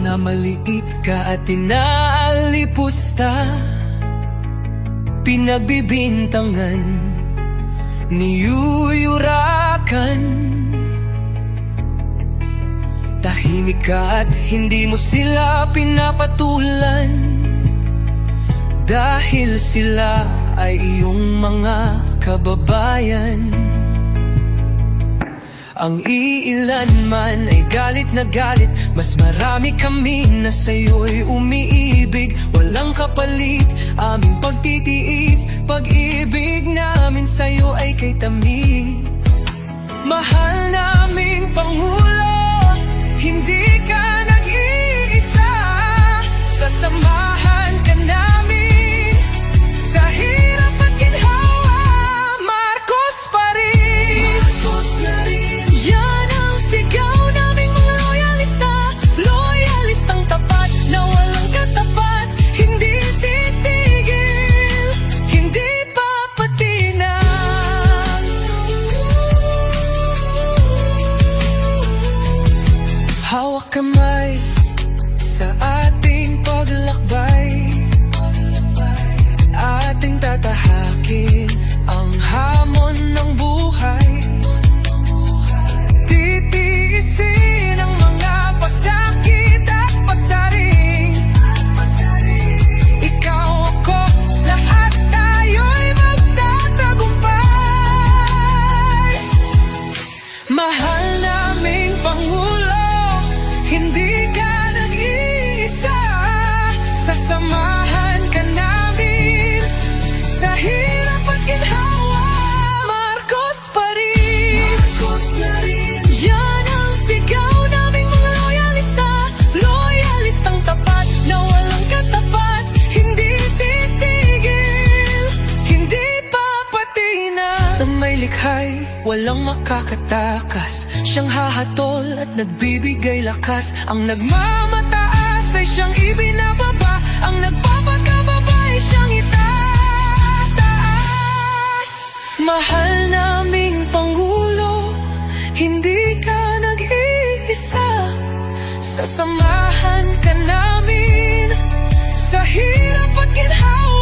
Minamaliit ka at inaalipusta, pinagbibintangan, niyuyurakan. Tahimik ka at hindi mo sila pinapatulan, dahil sila ay iyong mga kababayan. Ang iilan man ay galit na galit, mas marami kami na sa'yo'y umiibig. Walang kapalit aming pagtitiis, pag-ibig namin sa'yo ay kay tamis. Mahal naming Pangulo, hindi ka nag-iisa. Sasamahan ka namin sa hirap at ginhawa. Marcos pa rin, Marcos na rin. Yan ang sigaw naming mga loyalista, loyalistang tapat na walang katapat. Hindi titigil, hindi papatinag. Hawak kamay sa ating paglakbay, ating tatahakin ang hamon ng buhay. Titiisin ang mga pasakit at pasaring. Ikaw, ako, lahat tayo'y magtatagumpay. Mahal naming Pangulo, hindi ka nag-iisa. Sasamahan ka namin sa hirap at ginhawa. Marcos pa rin, Marcos na rin. Yan ang sigaw naming mga loyalista, loyalistang tapat na walang katapat. Hindi titigil, hindi papatinag. Sa may likha'y walang makakatakas, siyang hahatol at nagbibigay lakas. Ang nagmamataas ay siyang ibinababa, ang nagpapakababa ay siyang itataas. Mahal naming Pangulo, hindi ka nag-iisa. Sasamahan ka namin sa hirap at ginhawa.